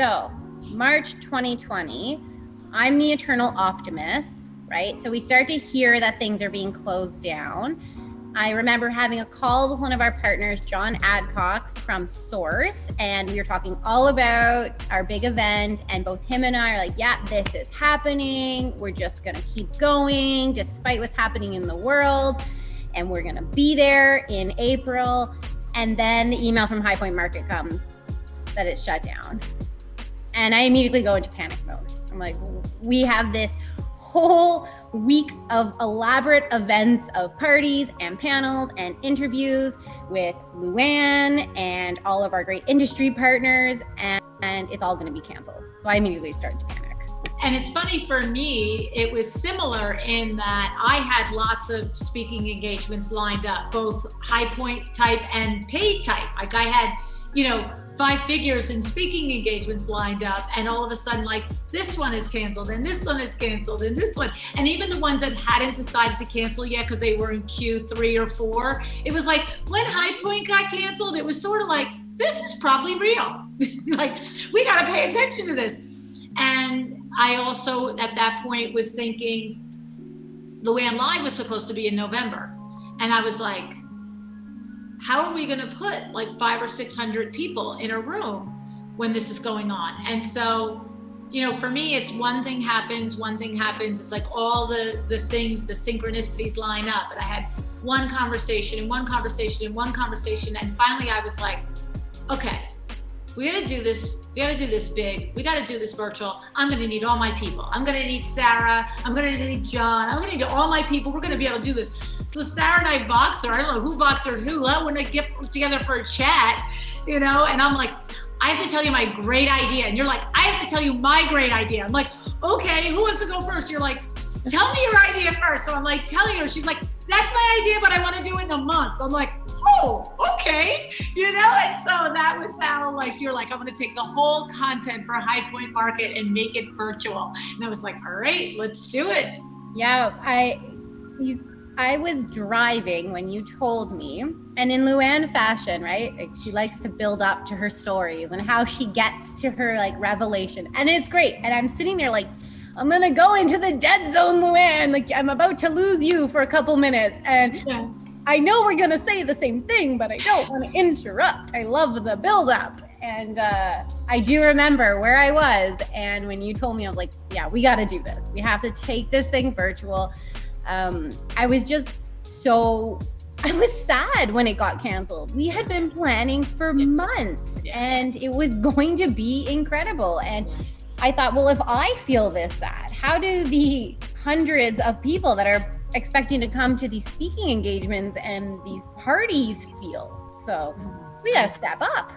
So March 2020, I'm the eternal optimist, right? So we start to hear that things are being closed down. I remember having a call with one of our partners, John Adcox from Source, and we were talking all about our big event, and both him and I are like, yeah, this is happening. We're just gonna keep going despite what's happening in the world, and we're gonna be there in April. And then the email from High Point Market comes that it's shut down. And I immediately go into panic mode. I'm like, we have this whole week of elaborate events of parties and panels and interviews with LuAnn and all of our great industry partners, and it's all going to be canceled. So I immediately started to panic. And it's funny for me, it was similar in that I had lots of speaking engagements lined up, both High Point type and paid type. Like I had, 5 figures in speaking engagements lined up, and all of a sudden, like, this one is canceled and this one is canceled and this one, and even the ones that hadn't decided to cancel yet because they were in Q3 or 4, it was like when High Point got canceled, it was sort of like, this is probably real. Like, we got to pay attention to this. And I also at that point was thinking LuAnn Live was supposed to be in November, and I was like, how are we going to put like 500 or 600 people in a room when this is going on? And so, for me, it's one thing happens. It's like all the things, the synchronicities line up. And I had one conversation, and finally I was like, okay, we got to do this. We got to do this big. We got to do this virtual. I'm going to need all my people. I'm going to need Sarah. I'm going to need John. I'm going to need all my people. We're going to be able to do this. So Sarah and I boxed her. I don't know who boxed her who. When they get together for a chat, and I'm like, I have to tell you my great idea. And you're like, I have to tell you my great idea. I'm like, okay, who wants to go first? You're like, tell me your idea first. So I'm like telling her. She's like, that's my idea, but I want to do it in a month. I'm like, oh, okay. And so that was how, like, you're like, I'm going to take the whole content for High Point Market and make it virtual. And I was like, all right, let's do it. Yeah, I was driving when you told me, and in LuAnn fashion, right? Like, she likes to build up to her stories and how she gets to her like revelation, and it's great. And I'm sitting there like, I'm gonna go into the dead zone, LuAnn. Like, I'm about to lose you for a couple minutes, and yeah. I know we're gonna say the same thing, but I don't want to interrupt. I love the build up, and I do remember where I was, and when you told me, I was like, yeah, we got to do this. We have to take this thing virtual. I was sad when it got canceled. We had been planning for months, and it was going to be incredible. And I thought, well, if I feel this sad, how do the hundreds of people that are expecting to come to these speaking engagements and these parties feel? So we got to step up.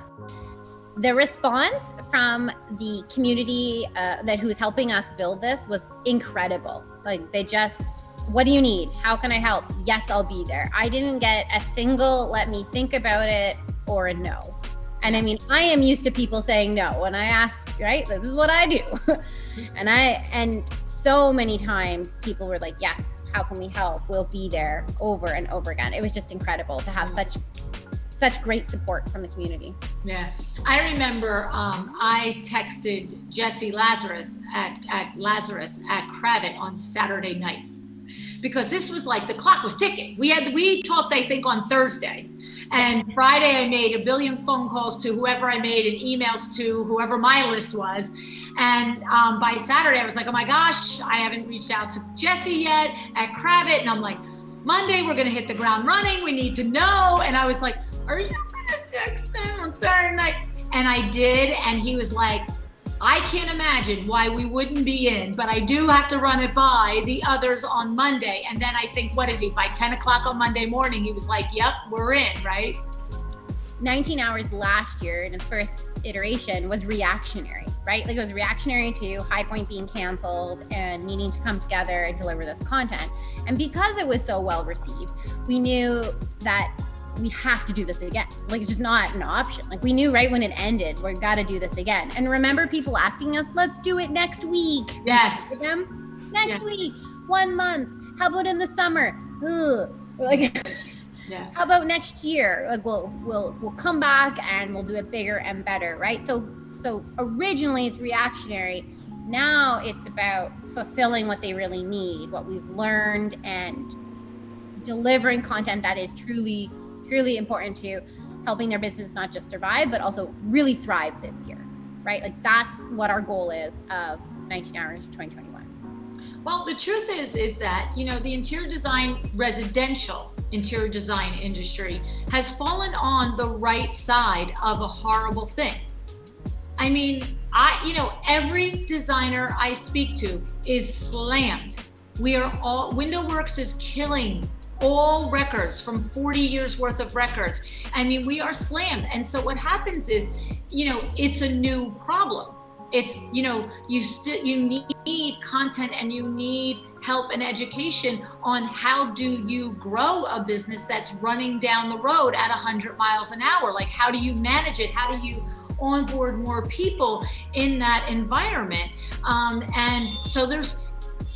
The response from the community who was helping us build this was incredible. Like, they just, what do you need? How can I help? Yes, I'll be there. I didn't get a single let me think about it or a no. And I mean, I am used to people saying no when I ask, right? This is what I do. and so many times people were like, yes, how can we help? We'll be there, over and over again. It was just incredible to have such great support from the community. Yeah, I remember I texted Jesse Lazarus at Kravit on Saturday night, because this was like, the clock was ticking. We talked, I think, on Thursday, and Friday I made a billion phone calls to whoever I made and emails to whoever my list was. And by Saturday I was like, oh my gosh, I haven't reached out to Jesse yet at Kravit. And I'm like, Monday we're gonna hit the ground running. We need to know. And I was like, are you gonna text him on Saturday night? And I did, and he was like, I can't imagine why we wouldn't be in, but I do have to run it by the others on Monday. And then I think, what did he, by 10 o'clock on Monday morning, he was like, yep, we're in, right? 19 Hours last year in its first iteration was reactionary, right? Like, it was reactionary to High Point being canceled and needing to come together and deliver this content. And because it was so well received, we knew that we have to do this again. Like, it's just not an option. Like, we knew right when it ended, we got to do this again. And remember people asking us, let's do it next week. Yes. Next week, 1 month. How about in the summer? Ugh. Like, yeah. How about next year? Like, we'll come back and we'll do it bigger and better, right? So So originally it's reactionary. Now it's about fulfilling what they really need, what we've learned, and delivering content that is truly, truly important to helping their business not just survive, but also really thrive this year, right? Like that's what our goal is of 19 Hours 2021. Well, the truth is that, you know, the interior design, residential interior design industry has fallen on the right side of a horrible thing. I mean, every designer I speak to is slammed. WindowWorks is killing all records from 40 years worth of records. I mean, we are slammed. And so what happens is, it's a new problem. It's, you need content and you need help and education on how do you grow a business that's running down the road at 100 miles an hour? Like, how do you manage it? How do you onboard more people in that environment? And so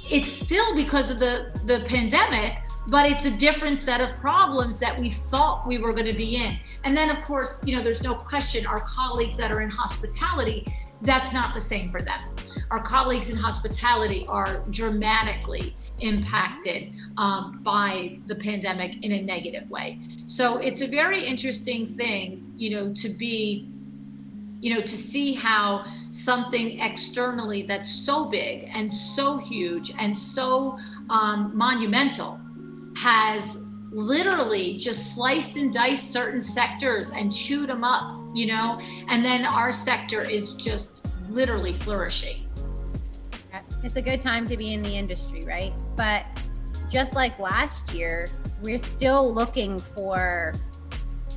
it's still because of the pandemic, but it's a different set of problems that we thought we were going to be in. And then, of course, there's no question our colleagues that are in hospitality, that's not the same for them. Our colleagues in hospitality are dramatically impacted by the pandemic in a negative way. So it's a very interesting thing, to see how something externally that's so big and so huge and so monumental has literally just sliced and diced certain sectors and chewed them up, and then our sector is just literally flourishing. It's a good time to be in the industry, right? But just like last year, we're still looking for,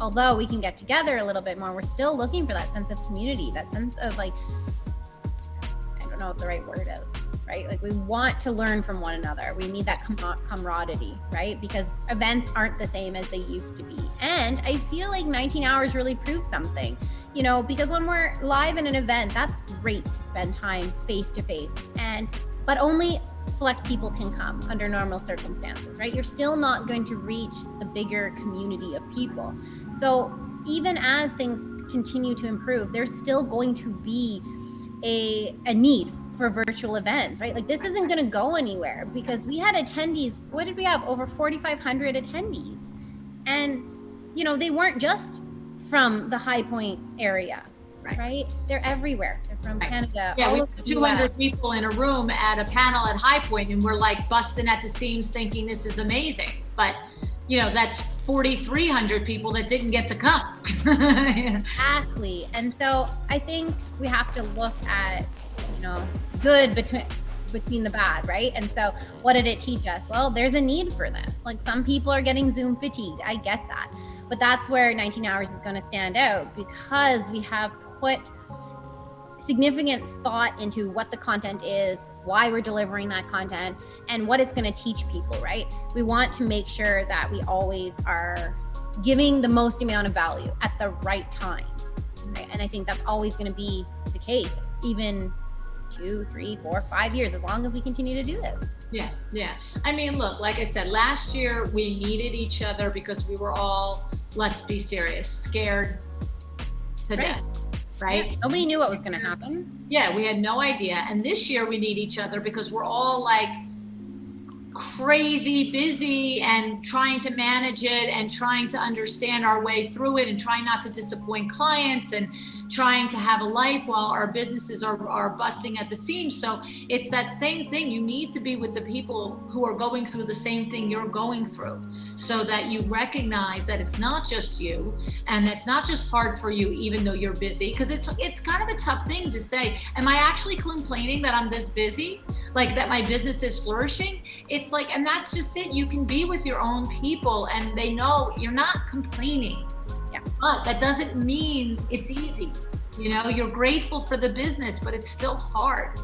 although we can get together a little bit more, we're still looking for that sense of community, that sense of I don't know what the right word is, right? Like we want to learn from one another. We need that camaraderie, right? Because events aren't the same as they used to be. And I feel like 19 Hours really proves something, because when we're live in an event, that's great to spend time face to face, but only select people can come under normal circumstances, right? You're still not going to reach the bigger community of people. So even as things continue to improve, there's still going to be a need for virtual events, right? Like this isn't going to go anywhere because we had attendees. What did we have? Over 4,500 attendees. And, they weren't just from the High Point area, right? They're everywhere. They're from Canada. Yeah, we have 200 people in a room at a panel at High Point, and we're like busting at the seams thinking this is amazing. But, that's 4,300 people that didn't get to come. Exactly. And so I think we have to look at, good between the bad, right? And so what did it teach us? Well, there's a need for this. Like some people are getting Zoom fatigued. I get that. But that's where 19 Hours is going to stand out because we have put significant thought into what the content is, why we're delivering that content, and what it's going to teach people, right? We want to make sure that we always are giving the most amount of value at the right time, right? And I think that's always going to be the case, even 2, 3, 4, 5 years, as long as we continue to do this. Yeah. I mean, look, like I said, last year we needed each other because we were all, let's be serious, scared to death, right? Yeah. Nobody knew what was going to happen. Yeah, we had no idea. And this year we need each other because we're all like crazy busy and trying to manage it and trying to understand our way through it and trying not to disappoint clients and trying to have a life while our businesses are busting at the seams. So it's that same thing. You need to be with the people who are going through the same thing you're going through so that you recognize that it's not just you and it's not just hard for you even though you're busy, because it's kind of a tough thing to say, am I actually complaining that I'm this busy? Like that my business is flourishing? It's like, and that's just it. You can be with your own people and they know you're not complaining. Yeah. But that doesn't mean it's easy. You're grateful for the business, but it's still hard.